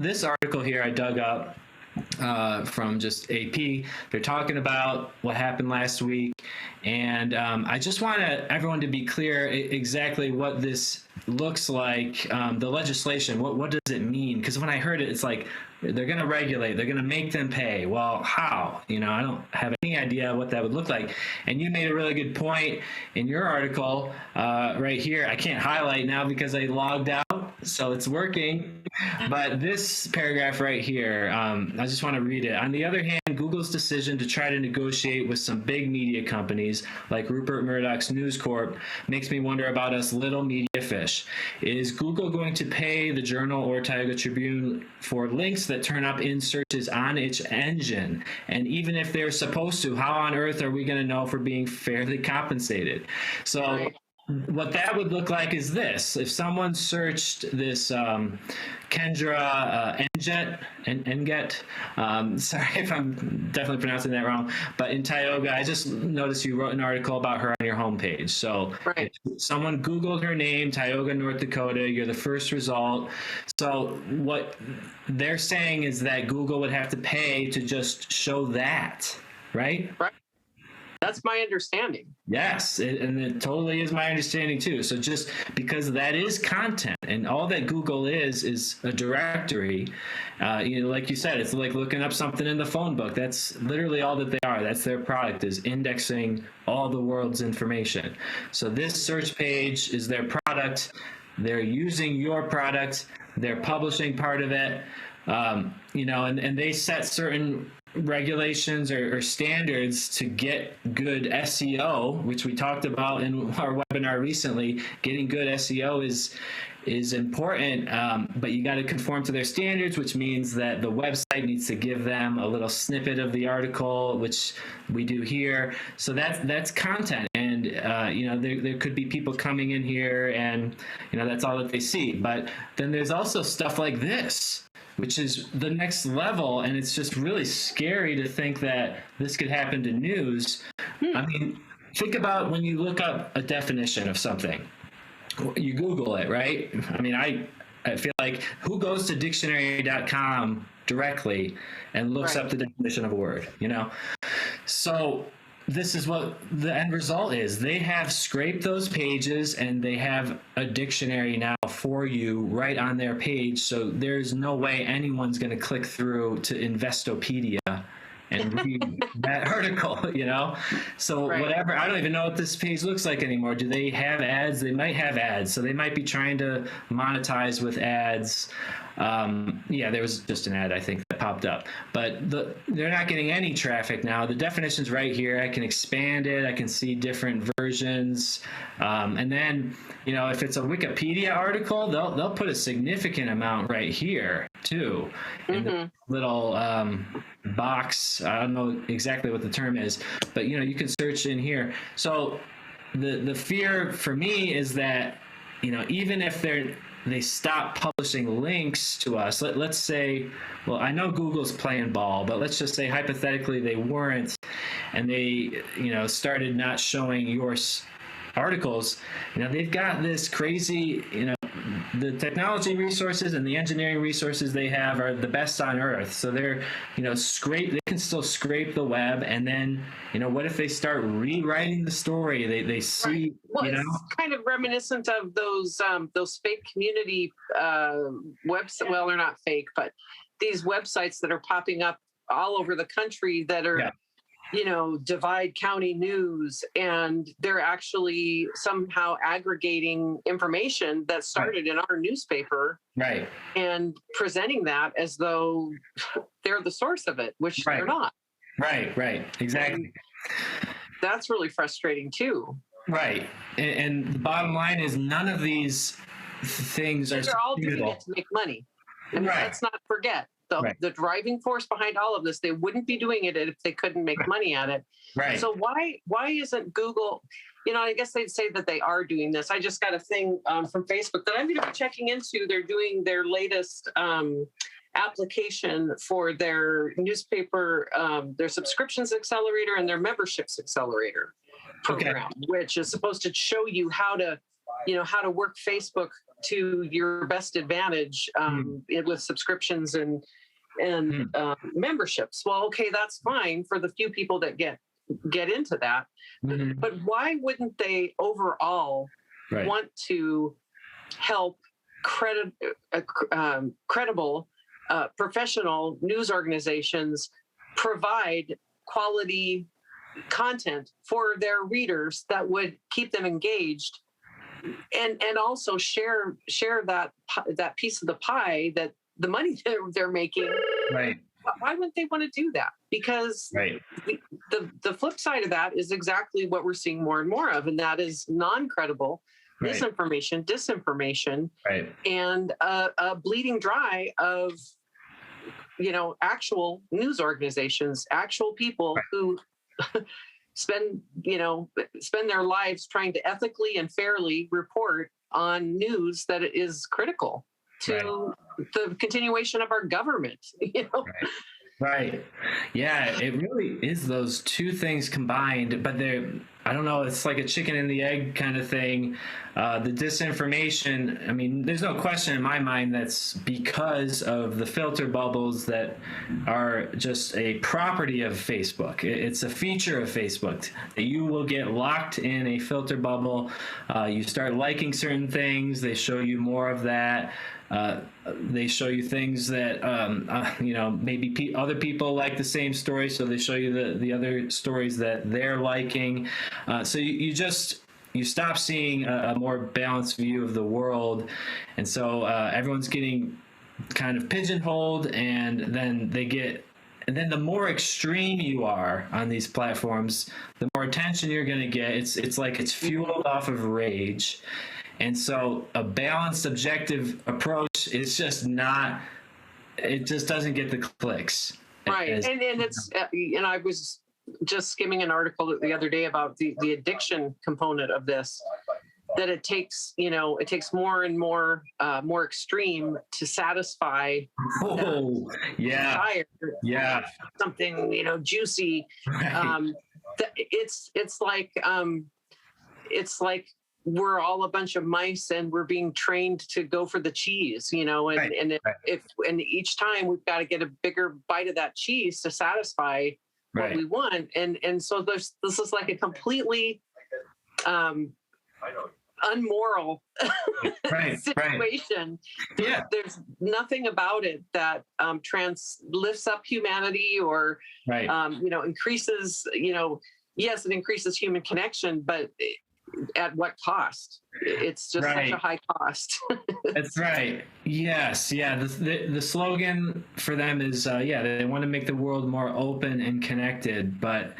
this article here I dug up from just AP. They're talking about what happened last week, and I just want everyone to be clear exactly what this looks like. The legislation, what does it mean? Because when I heard it, it's like they're going to regulate, they're going to make them pay. Well, how? You know, I don't have any idea what that would look like. And you made a really good point in your article right here. I can't highlight now because I logged out, so it's working. But this paragraph right here, I just want to read it. On the other hand, Google's decision to try to negotiate with some big media companies like Rupert Murdoch's News Corp makes me wonder about us little media fish. Is Google going to pay the Journal or Tioga Tribune for links that turn up in searches on its engine? And even if they're supposed to, how on earth are we going to know if we're being fairly compensated? So what that would look like is this. If someone searched this Kendra Enget, sorry if I'm definitely pronouncing that wrong, but in Tioga, I just noticed you wrote an article about her on your homepage. So if someone Googled her name, Tioga, North Dakota, you're the first result. So what they're saying is that Google would have to pay to just show that, right? Right. That's my understanding. Yes, and it totally is my understanding too. So just because that is content, and all that Google is a directory, you know, like you said, it's like looking up something in the phone book. That's literally all that they are. That's their product, is indexing all the world's information. So this search page is their product. They're using your product. They're publishing part of it. You know, and they set certain regulations or standards to get good SEO, which we talked about in our webinar recently. Getting good SEO is important, but you got to conform to their standards, which means that the website needs to give them a little snippet of the article, which we do here. So that's content, and you know, there could be people coming in here, and you know, that's all that they see. But then there's also stuff like this, which is the next level, and it's just really scary to think that this could happen to news. I mean, think about when you look up a definition of something. You Google it, right? I mean, I feel like, who goes to dictionary.com directly and looks up the definition of a word, you know? So this is what the end result is. They have scraped those pages, and they have a dictionary now for you right on their page. So there's no way anyone's going to click through to Investopedia and read that article, you know? So whatever, I don't even know what this page looks like anymore. Do they have ads? They might have ads. So they might be trying to monetize with ads. Yeah, there was just an ad, I think, that popped up. But they're not getting any traffic now. The definition's right here. I can expand it. I can see different versions. And then, you know, if it's a Wikipedia article, they'll put a significant amount right here, too, in the little box. I don't know exactly what the term is, but, you know, you can search in here. So the fear for me is that, you know, even if they stop publishing links to us. Let's say, well, I know Google's playing ball, but let's just say hypothetically they weren't, and they, you know, started not showing your articles. You know, they've got this crazy, you know, the technology resources and the engineering resources they have are the best on earth. So they're, you know, they can still scrape the web, and then, you know, what if they start rewriting the story? They see, well, you know, it's kind of reminiscent of those fake community websites. Well, they're not fake, but these websites that are popping up all over the country that are, you know, Divide County News, and they're actually somehow aggregating information that started in our newspaper, and presenting that as though they're the source of it, which they're not. Right, exactly. And that's really frustrating too. Right, and the bottom line is none of these things are. They're all doing it to make money. I mean, let's not forget. The driving force behind all of this, they wouldn't be doing it if they couldn't make money at it. So why isn't Google, you know, I guess they'd say that they are doing this. I just got a thing from Facebook that I'm going to be checking into. They're doing their latest application for their newspaper, their subscriptions accelerator and their memberships accelerator program, which is supposed to show you how to work Facebook to your best advantage with subscriptions and memberships. Well, okay, that's fine for the few people that get into that. But why wouldn't they overall want to help credible, professional news organizations provide quality content for their readers that would keep them engaged, and also share that piece of the pie, that the money they're making? Right. Why wouldn't they want to do that? Because the flip side of that is exactly what we're seeing more and more of, and that is non-credible misinformation, disinformation, and a bleeding dry of actual news organizations, actual people who spend their lives trying to ethically and fairly report on news that is critical to the continuation of our government. Right. Yeah, it really is those two things combined, but I don't know, it's like a chicken and the egg kind of thing. The disinformation, I mean, there's no question in my mind that's because of the filter bubbles that are just a property of Facebook. It's a feature of Facebook that you will get locked in a filter bubble. You start liking certain things, they show you more of that. They show you things that maybe other people like the same story, so they show you the other stories that they're liking. So you stop seeing a more balanced view of the world, and so everyone's getting kind of pigeonholed, and then the more extreme you are on these platforms, the more attention you're going to get. It's like it's fueled off of rage. And so a balanced, objective approach is just not, it just doesn't get the clicks. Right. And it's, I was just skimming an article the other day about the addiction component of this, that it takes more and more extreme to satisfy desire, something, juicy. Right. It's like we're all a bunch of mice and we're being trained to go for the cheese, and each time we've got to get a bigger bite of that cheese to satisfy what we want. And so this is like a completely unmoral situation. There's nothing about it that lifts up humanity or increases, yes, it increases human connection, but at what cost? It's just such a high cost. That's right. Yes. Yeah. The slogan for them is, they want to make the world more open and connected, but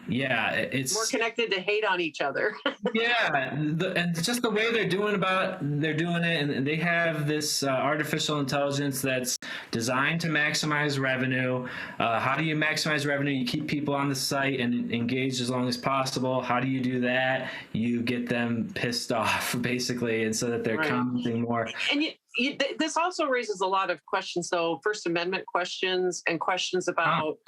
it's more connected to hate on each other. And just the way they're doing it, and they have this artificial intelligence that's designed to maximize revenue. How do you maximize revenue? You keep people on the site and engaged as long as possible. How do you do that? You get them pissed off, basically, and so that they're commenting more. And this also raises a lot of questions. So First Amendment questions and questions about,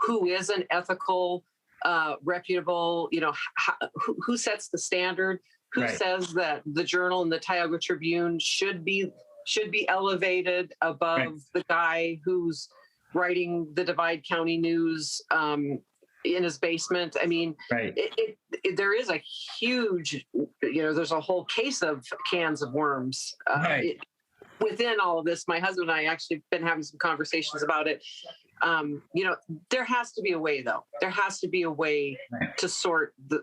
who is an ethical, reputable, who sets the standard? Who says that the Journal and the Tioga Tribune should be elevated above the guy who's writing the Divide County News in his basement? I mean, there is a huge, there's a whole case of cans of worms within all of this. My husband and I actually been having some conversations about it. There has to be a way, though. There has to be a way to sort the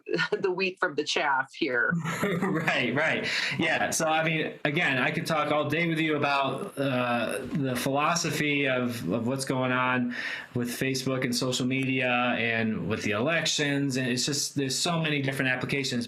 wheat from the chaff here. Right. Yeah. So, I mean, again, I could talk all day with you about the philosophy of what's going on with Facebook and social media and with the elections. And it's just, there's so many different applications.